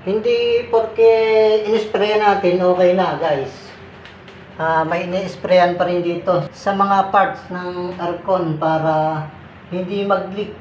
Hindi porke in-spray natin, okay na guys. May ini-sprayan pa rin dito sa mga parts ng aircon para hindi mag-leak.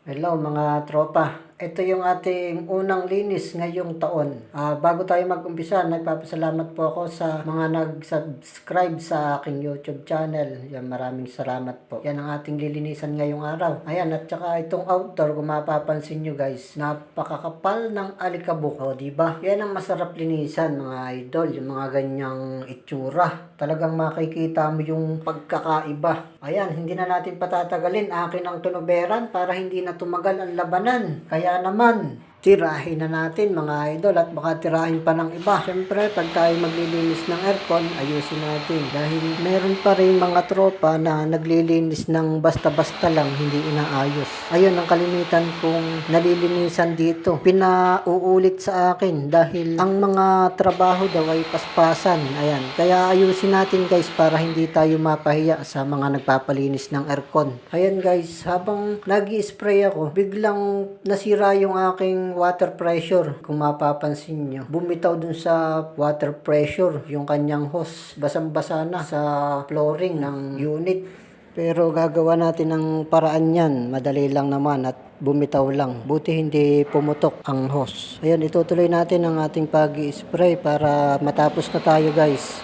Hello mga tropa. Ito yung ating unang linis ngayong taon. Bago tayo mag-umpisa, nagpapasalamat po ako sa mga nag-subscribe sa aking YouTube channel. Yan, maraming salamat po. Yan ang ating lilinisan ngayong araw. Ayan, at saka itong outdoor, kung mapapansin nyo guys, napakakapal ng alikabok. O, diba? Yan ang masarap linisan mga idol. Yung mga ganyang itsura. Talagang makikita mo yung pagkakaiba. Ayan, hindi na natin patatagalin. Akin ang tunuberan para hindi na tumagal ang labanan. Kaya naman, tirahin na natin mga idol at baka tirahin pa ng iba. Siyempre, pag tayo maglilinis ng aircon, ayusin natin. Dahil meron pa rin mga tropa na naglilinis ng basta-basta lang, hindi inaayos. Ayun ang kalimitan kong nalilinisan dito. Pinauulit sa akin dahil ang mga trabaho daw ay paspasan. Ayan, kaya ayusin natin guys para hindi tayo mapahiya sa mga nagpapalinis ng aircon. Ayan guys, habang nag-i-spray ako, biglang nasira yung aking water pressure. Kung mapapansin nyo, bumitaw dun sa water pressure yung kanyang hose. Basang-basa na sa flooring ng unit. Pero gagawa natin ng paraan yan. Madali lang naman at bumitaw lang. Buti hindi pumutok ang hose. Ayan, itutuloy natin ang ating pag-i-spray para matapos na tayo guys.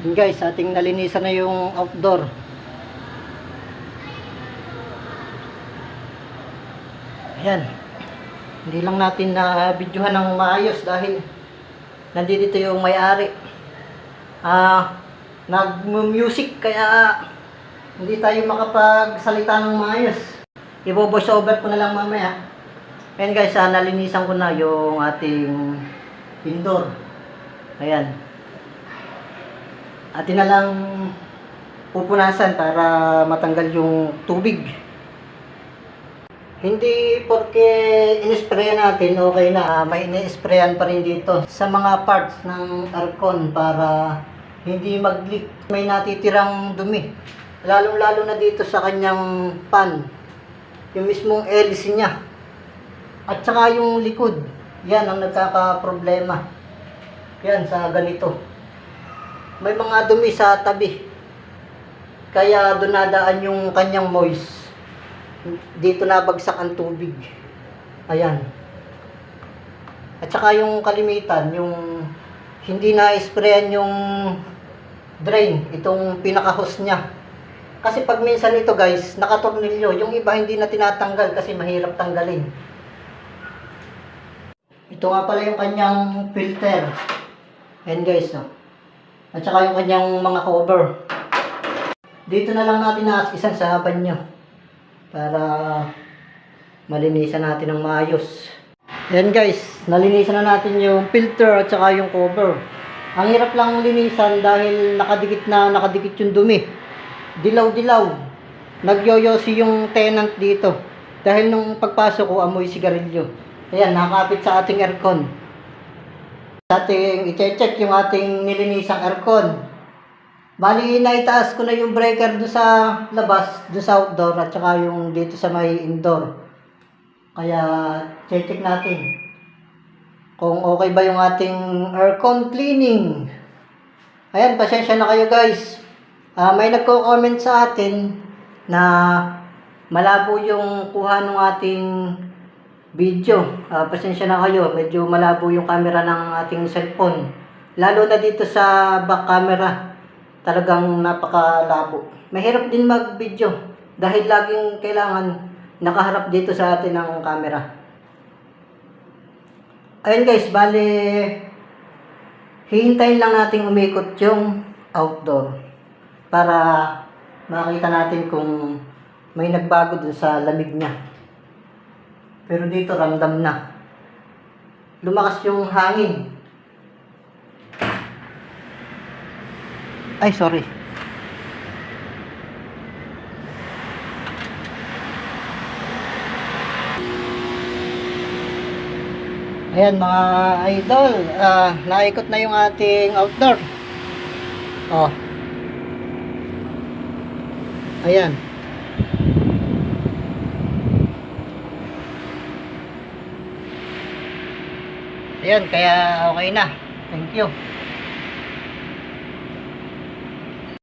Ayan guys, ating nalinisan na yung outdoor. Ayan. Hindi lang natin na videohan ng maayos dahil nandito yung may-ari. Nag-music kaya hindi tayo makapagsalita ng maayos. I-voice over ko na lang mamaya. Ayan guys, nalinisan ko na yung ating indoor. Ayan. Atin na lang pupunasan para matanggal yung tubig. Hindi porke in-spray natin, okay na. May ini-sprayan pa rin dito sa mga parts ng aircon para hindi mag-leak. May natitirang dumi. Lalo-lalo na dito sa kanyang pan. Yung mismong hélice niya. At saka yung likod. Yan ang nagkaka-problema. Yan sa ganito. May mga dumi sa tabi. Kaya doon nadaan yung kanyang moist. Dito nabagsak ang tubig. Ayan. At saka yung kalimitan, yung hindi na-sprayan yung drain, itong pinaka-hose niya. Kasi pag minsan ito guys, nakatornilyo, yung iba hindi na tinatanggal kasi mahirap tanggalin. Ito nga pala yung kanyang filter. Ayan guys, no? At saka yung kanyang mga cover. Dito na lang natin naaskisan sa banyo para malinisan natin ng maayos. Ayan guys, nalinisan na natin yung filter at saka yung cover. Ang hirap lang linisan dahil nakadikit yung dumi. Dilaw-dilaw. Nagyoyosi yung tenant dito. Dahil nung pagpasok ko, amoy sigarilyo. Ayan, nakakapit sa ating aircon. Sa ating i-check yung ating nilinisang aircon. Bali, naitaas ko na yung breaker doon sa labas, doon sa outdoor, at saka yung dito sa may indoor. Kaya, check natin kung okay ba yung ating aircon cleaning. Ayan, pasensya na kayo guys. May nagko-comment sa atin na malabo yung kuha ng ating video. Pasensya na kayo, medyo malabo yung camera ng ating cellphone. Lalo na dito sa back camera. Talagang napakalabo. Mahirap din mag-video dahil laging kailangan nakaharap dito sa atin ng camera. Ayun guys, bali hihintayin lang natin umikot yung outdoor para makita natin kung may nagbago dun sa lamig niya. Pero dito ramdam na. Lumakas yung hangin. Ay, sorry. Ayan mga idol, naikot na yung ating outdoor. Oh. Ayan. Ayan, kaya okay na. Thank you.